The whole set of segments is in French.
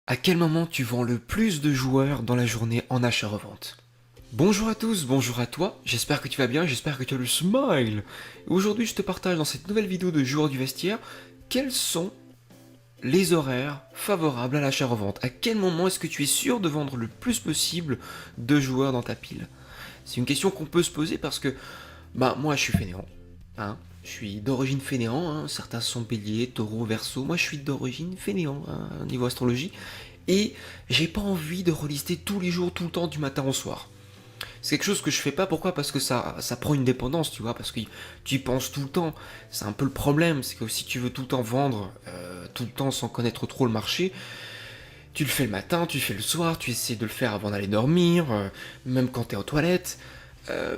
À quel moment tu vends le plus de joueurs dans la journée en achat-revente? Bonjour à tous, bonjour à toi, j'espère que tu vas bien, j'espère que tu as le smile. Aujourd'hui je te partage dans cette nouvelle vidéo de joueurs du vestiaire quels sont les horaires favorables à l'achat-revente. À quel moment est-ce que tu es sûr de vendre le plus possible de joueurs dans ta pile? C'est une question qu'on peut se poser parce que moi je suis fainéant, hein. Je suis d'origine fainéant, hein. Certains sont bélier, taureau, verseau, moi je suis d'origine fainéant, hein, niveau astrologie. Et j'ai pas envie de relister tous les jours, tout le temps, du matin au soir. C'est quelque chose que je fais pas, pourquoi? Parce que ça prend une dépendance, tu vois, parce que tu y penses tout le temps. C'est un peu le problème, c'est que si tu veux tout le temps vendre, tout le temps sans connaître trop le marché, tu le fais le matin, tu le fais le soir, tu essaies de le faire avant d'aller dormir, même quand t'es aux toilettes. Euh,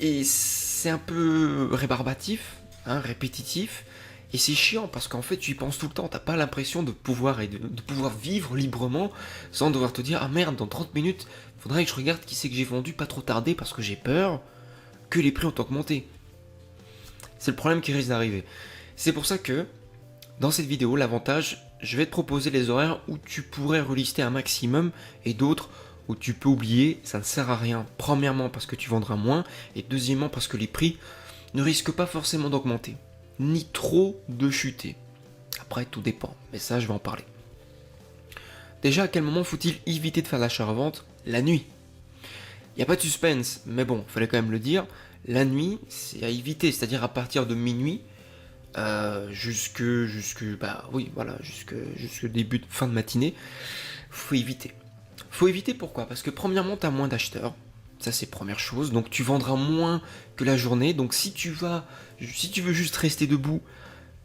et c'est un peu rébarbatif, hein, répétitif, et c'est chiant parce qu'en fait tu y penses tout le temps, t'as pas l'impression de pouvoir de pouvoir vivre librement sans devoir te dire ah merde, dans 30 minutes, faudrait que je regarde qui c'est que j'ai vendu pas trop tardé parce que j'ai peur que les prix ont augmenté. C'est le problème qui risque d'arriver. C'est pour ça que dans cette vidéo, l'avantage, je vais te proposer les horaires où tu pourrais relister un maximum et d'autres où tu peux oublier, ça ne sert à rien. Premièrement parce que tu vendras moins et deuxièmement parce que les prix ne risquent pas forcément d'augmenter, ni trop de chuter. Après, tout dépend, mais ça, je vais en parler. Déjà, à quel moment faut-il éviter de faire l'achat-revente? La nuit. Il n'y a pas de suspense, mais bon, il fallait quand même le dire. La nuit, c'est à éviter, c'est-à-dire à partir de minuit jusque début de fin de matinée, faut éviter. Faut éviter pourquoi? Parce que premièrement, tu as moins d'acheteurs. Ça c'est première chose, donc tu vendras moins que la journée. Donc si tu veux juste rester debout,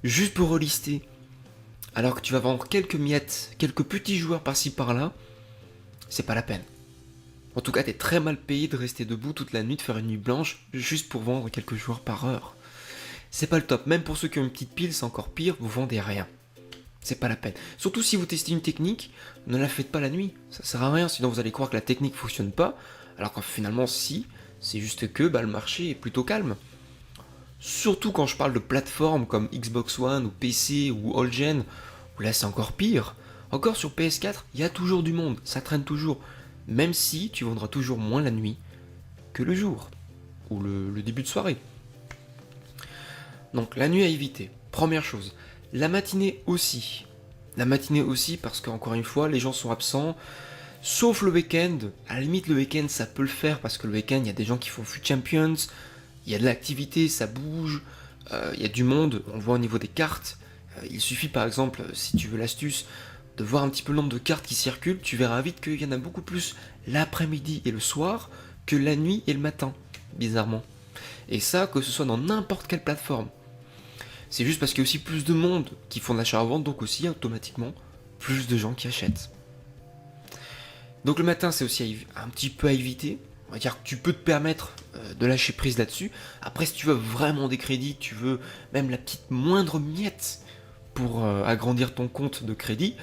juste pour relister, alors que tu vas vendre quelques miettes, quelques petits joueurs par-ci par-là, c'est pas la peine. En tout cas, t'es très mal payé de rester debout toute la nuit, de faire une nuit blanche, juste pour vendre quelques joueurs par heure. C'est pas le top, même pour ceux qui ont une petite pile, c'est encore pire, vous vendez rien. C'est pas la peine. Surtout si vous testez une technique, ne la faites pas la nuit. Ça sert à rien, sinon vous allez croire que la technique fonctionne pas, alors que finalement si, c'est juste que le marché est plutôt calme. Surtout quand je parle de plateformes comme Xbox One ou PC ou All Gen, où là c'est encore pire. Encore sur PS4, il y a toujours du monde, ça traîne toujours. Même si tu vendras toujours moins la nuit que le jour, ou le début de soirée. Donc la nuit à éviter, première chose. La matinée aussi. La matinée aussi parce qu'encore une fois, les gens sont absents. Sauf le week-end. À la limite, le week-end, ça peut le faire parce que le week-end, il y a des gens qui font FUT Champions. Il y a de l'activité, ça bouge. Il y a du monde, on le voit au niveau des cartes. Il suffit par exemple, si tu veux l'astuce, de voir un petit peu le nombre de cartes qui circulent. Tu verras vite qu'il y en a beaucoup plus l'après-midi et le soir que la nuit et le matin, bizarrement. Et ça, que ce soit dans n'importe quelle plateforme. C'est juste parce qu'il y a aussi plus de monde qui font de l'achat-revente, donc aussi automatiquement plus de gens qui achètent. Donc le matin, c'est aussi un petit peu à éviter. On va dire que tu peux te permettre de lâcher prise là-dessus. Après, si tu veux vraiment des crédits, tu veux même la petite moindre miette pour agrandir ton compte de crédit,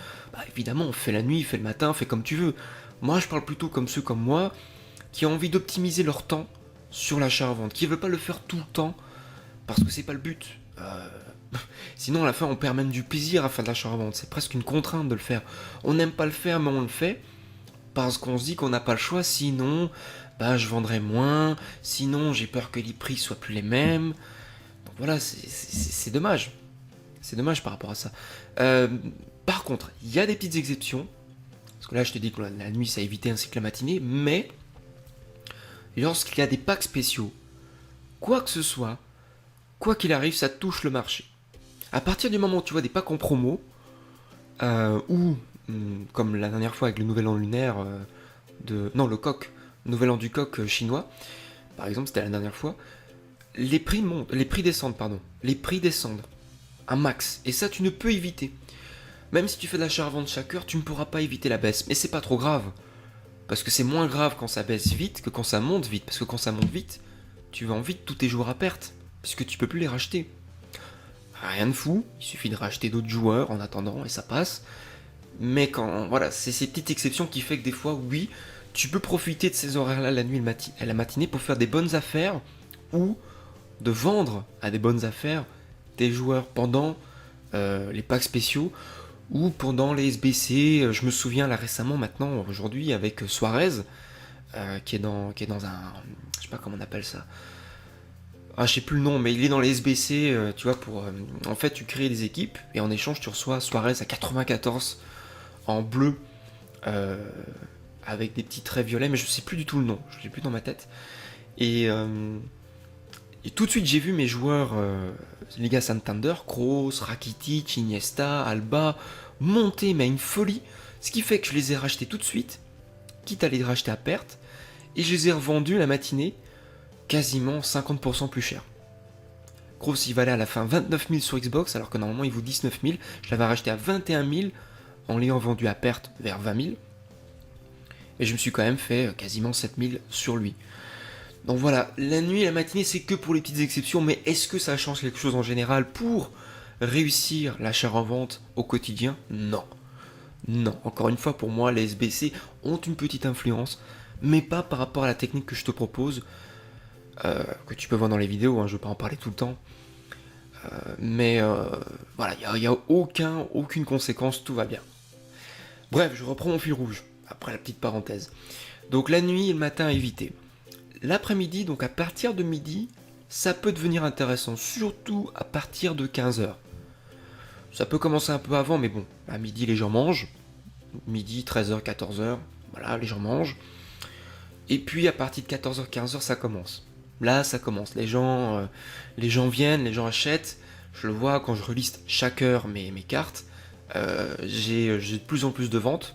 évidemment, on fait la nuit, fait le matin, fait comme tu veux. Moi, je parle plutôt comme ceux comme moi qui ont envie d'optimiser leur temps sur l'achat-revente, qui ne veulent pas le faire tout le temps parce que c'est pas le but. Sinon, à la fin, on perd même du plaisir à faire de l'achat-revente. C'est presque une contrainte de le faire. On n'aime pas le faire, mais on le fait parce qu'on se dit qu'on n'a pas le choix. Sinon, je vendrai moins. Sinon, j'ai peur que les prix soient plus les mêmes. Donc voilà, c'est dommage. C'est dommage par rapport à ça. Par contre, il y a des petites exceptions. Parce que là, je te dis que la nuit, ça a évité ainsi que la matinée. Mais lorsqu'il y a des packs spéciaux, quoi que ce soit, quoi qu'il arrive, ça touche le marché. À partir du moment où tu vois des packs en promo, ou comme la dernière fois avec le nouvel an lunaire le coq, le nouvel an du coq chinois, par exemple, c'était la dernière fois, les prix montent, les prix descendent, les prix descendent, un max, et ça tu ne peux éviter. Même si tu fais de l'achat-revente chaque heure, tu ne pourras pas éviter la baisse, mais c'est pas trop grave, parce que c'est moins grave quand ça baisse vite que quand ça monte vite, parce que quand ça monte vite, tu vends vite tous tes joueurs à perte, puisque tu peux plus les racheter. Rien de fou, il suffit de racheter d'autres joueurs en attendant et ça passe. Mais c'est ces petites exceptions qui fait que des fois, oui, tu peux profiter de ces horaires-là la nuit et la matinée pour faire des bonnes affaires ou de vendre à des bonnes affaires tes joueurs pendant les packs spéciaux ou pendant les SBC, je me souviens là récemment maintenant, aujourd'hui, avec Suarez, qui est dans un... Je sais pas comment on appelle ça. Ah, je sais plus le nom, mais il est dans les SBC, tu vois, pour... en fait, tu crées des équipes, et en échange, tu reçois Suarez à 94 en bleu, euh, avec des petits traits violets, mais je sais plus du tout le nom, je l'ai plus dans ma tête. Et, euh, et tout de suite, j'ai vu mes joueurs Liga Santander, Kroos, Rakitic, Iniesta, Alba, monter, mais à une folie. Ce qui fait que je les ai rachetés tout de suite, quitte à les racheter à perte, et je les ai revendus la matinée quasiment 50% plus cher. Kroos, il valait à la fin 29 000 sur Xbox, alors que normalement il vaut 19 000. Je l'avais racheté à 21 000 en l'ayant vendu à perte vers 20 000. Et je me suis quand même fait quasiment 7 000 sur lui. Donc voilà, la nuit et la matinée, c'est que pour les petites exceptions, mais est-ce que ça change quelque chose en général pour réussir l'achat-revente au quotidien? Non. Non, encore une fois, pour moi, les SBC ont une petite influence, mais pas par rapport à la technique que je te propose, que tu peux voir dans les vidéos, hein, je ne vais pas en parler tout le temps. Mais voilà, il n'y a aucune conséquence, tout va bien. Bref, je reprends mon fil rouge, après la petite parenthèse. Donc la nuit et le matin à éviter. L'après-midi, donc à partir de midi, ça peut devenir intéressant, surtout à partir de 15h. Ça peut commencer un peu avant, mais bon, à midi les gens mangent. Midi, 13h, 14h, voilà, les gens mangent. Et puis à partir de 14h, 15h, ça commence. Là, ça commence. Les gens viennent, les gens achètent. Je le vois quand je reliste chaque heure mes cartes. J'ai de plus en plus de ventes.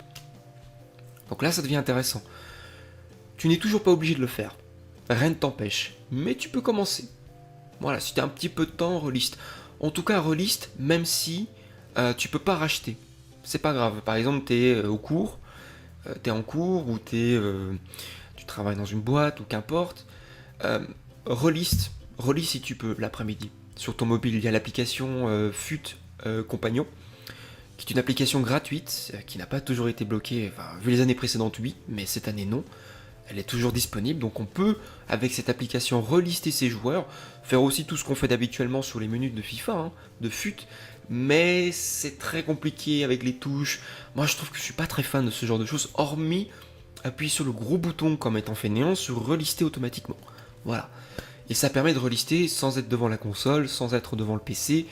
Donc là, ça devient intéressant. Tu n'es toujours pas obligé de le faire. Rien ne t'empêche. Mais tu peux commencer. Voilà, si tu as un petit peu de temps, reliste. En tout cas, reliste, même si tu peux pas racheter. C'est pas grave. Par exemple, tu es au cours, tu es en cours, ou tu travailles dans une boîte, ou qu'importe. Reliste si tu peux l'après-midi. Sur ton mobile, il y a l'application FUT Compagnon, qui est une application gratuite, qui n'a pas toujours été bloquée. Enfin, vu les années précédentes, oui, mais cette année, non. Elle est toujours disponible, donc on peut, avec cette application, relister ses joueurs, faire aussi tout ce qu'on fait habituellement sur les menus de FIFA, hein, de FUT, mais c'est très compliqué avec les touches. Moi, je trouve que je suis pas très fan de ce genre de choses, hormis appuyer sur le gros bouton comme étant fainéant sur relister automatiquement. Voilà. Et ça permet de relister sans être devant la console, sans être devant le PC,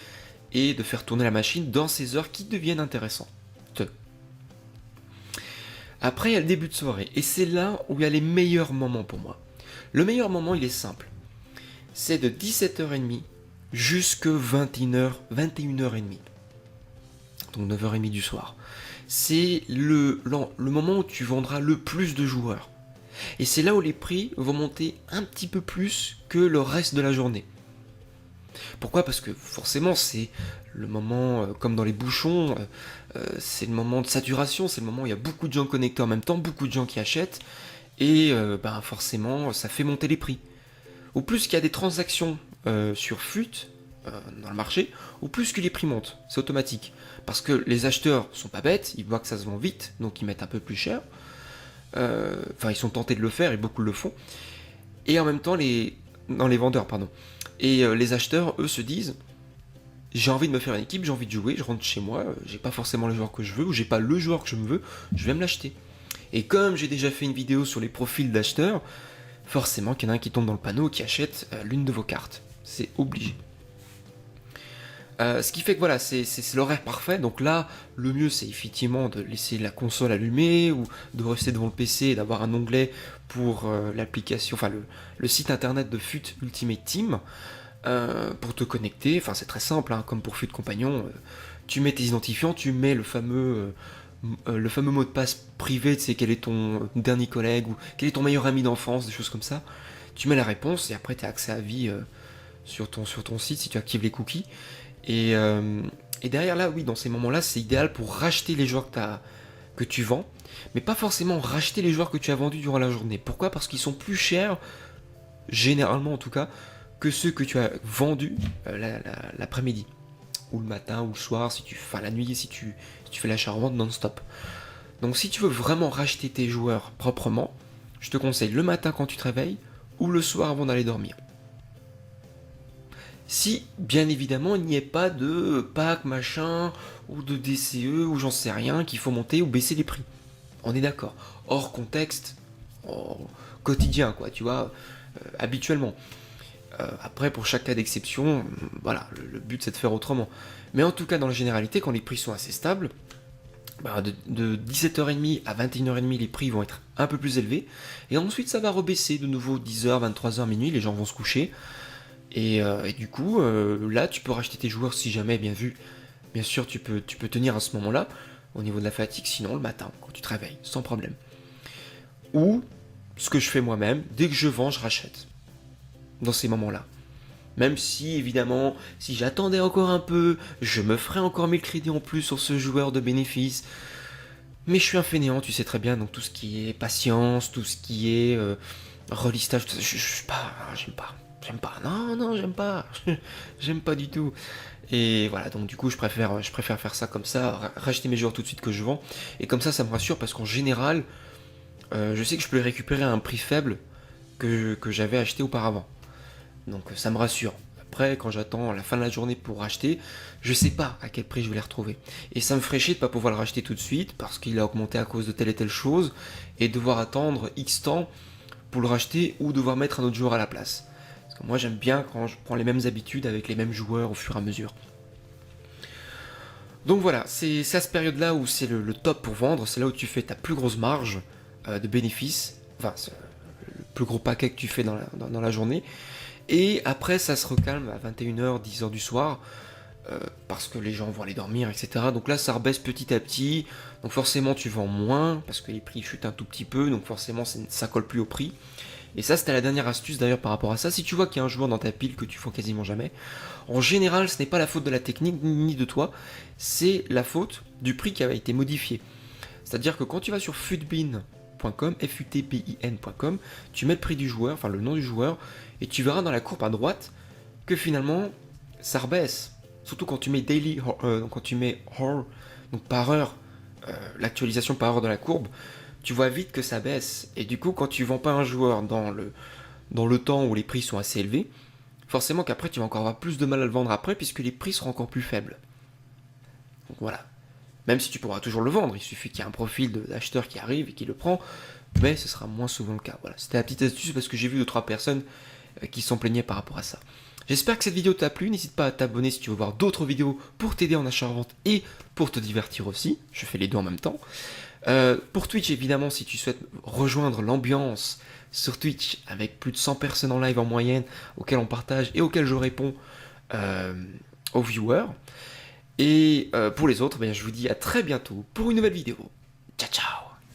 et de faire tourner la machine dans ces heures qui deviennent intéressantes. Après, il y a le début de soirée, et c'est là où il y a les meilleurs moments pour moi. Le meilleur moment, il est simple. C'est de 17h30 jusque 21h, 21h30. Donc 9h30 du soir. C'est le moment où tu vendras le plus de joueurs. Et c'est là où les prix vont monter un petit peu plus que le reste de la journée. Pourquoi? Parce que forcément c'est le moment, comme dans les bouchons, c'est le moment de saturation, c'est le moment où il y a beaucoup de gens connectés en même temps, beaucoup de gens qui achètent, et forcément ça fait monter les prix. Au plus qu'il y a des transactions sur FUT dans le marché, au plus que les prix montent, c'est automatique. Parce que les acheteurs sont pas bêtes, ils voient que ça se vend vite, donc ils mettent un peu plus cher. Ils sont tentés de le faire et beaucoup le font. Et en même temps, les vendeurs, pardon. Et les acheteurs, eux, se disent, j'ai envie de me faire une équipe, j'ai envie de jouer, je rentre chez moi, j'ai pas forcément le joueur que je veux, ou j'ai pas le joueur que je me veux, je vais me l'acheter. Et comme j'ai déjà fait une vidéo sur les profils d'acheteurs, forcément qu'il y en a un qui tombe dans le panneau, qui achète l'une de vos cartes. C'est obligé. Ce qui fait que voilà, c'est l'horaire parfait. Donc là, le mieux c'est effectivement de laisser la console allumée ou de rester devant le PC et d'avoir un onglet pour l'application, enfin le site internet de FUT Ultimate Team pour te connecter. Enfin, c'est très simple, hein, comme pour FUT Compagnon. Tu mets tes identifiants, tu mets le fameux mot de passe privé, tu sais quel est ton dernier collègue ou quel est ton meilleur ami d'enfance, des choses comme ça. Tu mets la réponse et après tu as accès à vie sur ton site si tu actives les cookies. Et derrière là, oui, dans ces moments-là, c'est idéal pour racheter les joueurs que tu vends, mais pas forcément racheter les joueurs que tu as vendus durant la journée. Pourquoi? Parce qu'ils sont plus chers, généralement en tout cas, que ceux que tu as vendus l'après-midi, ou le matin, ou le soir, la nuit, si tu fais l'achat-revente non-stop. Donc si tu veux vraiment racheter tes joueurs proprement, je te conseille le matin quand tu te réveilles, ou le soir avant d'aller dormir. Si, bien évidemment, il n'y ait pas de pack machin, ou de DCE, ou j'en sais rien, qu'il faut monter ou baisser les prix. On est d'accord. Hors contexte, hors quotidien, quoi, tu vois, habituellement. Après, pour chaque cas d'exception, voilà, le but c'est de faire autrement. Mais en tout cas, dans la généralité, quand les prix sont assez stables, bah, de 17h30 à 21h30, les prix vont être un peu plus élevés. Et ensuite, ça va rebaisser de nouveau 10h, 23h, minuit, les gens vont se coucher. Et du coup, là, tu peux racheter tes joueurs si jamais, bien sûr, tu peux tenir à ce moment-là, au niveau de la fatigue, sinon le matin, quand tu te réveilles, sans problème. Ou, ce que je fais moi-même, dès que je vends, je rachète. Dans ces moments-là. Même si, évidemment, si j'attendais encore un peu, je me ferais encore 1000 crédits en plus sur ce joueur de bénéfice. Mais je suis un fainéant, tu sais très bien, donc tout ce qui est patience, tout ce qui est relistage, j'aime pas, non, j'aime pas, j'aime pas du tout. Et voilà, donc du coup, je préfère faire ça comme ça, racheter mes joueurs tout de suite que je vends. Et comme ça me rassure parce qu'en général, je sais que je peux les récupérer à un prix faible que j'avais acheté auparavant. Donc ça me rassure. Après, quand j'attends la fin de la journée pour racheter, je sais pas à quel prix je vais les retrouver. Et ça me ferait chier de pas pouvoir le racheter tout de suite parce qu'il a augmenté à cause de telle et telle chose et devoir attendre X temps pour le racheter ou devoir mettre un autre joueur à la place. Parce que moi j'aime bien quand je prends les mêmes habitudes avec les mêmes joueurs au fur et à mesure. Donc voilà, c'est à cette période-là où c'est le top pour vendre, c'est là où tu fais ta plus grosse marge de bénéfices, enfin c'est le plus gros paquet que tu fais dans la journée. Et après, ça se recalme à 21h, 10h du soir, parce que les gens vont aller dormir, etc. Donc là, ça rebaisse petit à petit. Donc forcément, tu vends moins, parce que les prix chutent un tout petit peu. Donc forcément, ça colle plus au prix. Et ça, c'était la dernière astuce d'ailleurs par rapport à ça. Si tu vois qu'il y a un joueur dans ta pile que tu vends quasiment jamais, en général, ce n'est pas la faute de la technique ni de toi, c'est la faute du prix qui avait été modifié. C'est-à-dire que quand tu vas sur futbin.com, futbin.com, tu mets le prix du joueur, enfin le nom du joueur, et tu verras dans la courbe à droite que finalement ça rebaisse. Surtout quand tu mets daily, quand tu mets hour, donc par heure, l'actualisation par heure de la courbe, tu vois vite que ça baisse. Et du coup, quand tu vends pas un joueur dans le temps où les prix sont assez élevés, forcément qu'après tu vas encore avoir plus de mal à le vendre après puisque les prix seront encore plus faibles. Donc voilà. Même si tu pourras toujours le vendre, il suffit qu'il y ait un profil d'acheteur qui arrive et qui le prend, mais ce sera moins souvent le cas. Voilà, c'était la petite astuce parce que j'ai vu 2-3 personnes qui s'en plaignaient par rapport à ça. J'espère que cette vidéo t'a plu, n'hésite pas à t'abonner si tu veux voir d'autres vidéos pour t'aider en achat-vente et pour te divertir aussi, je fais les deux en même temps. Pour Twitch évidemment, si tu souhaites rejoindre l'ambiance sur Twitch avec plus de 100 personnes en live en moyenne, auxquelles on partage et auxquelles je réponds aux viewers. Et pour les autres, je vous dis à très bientôt pour une nouvelle vidéo. Ciao ciao.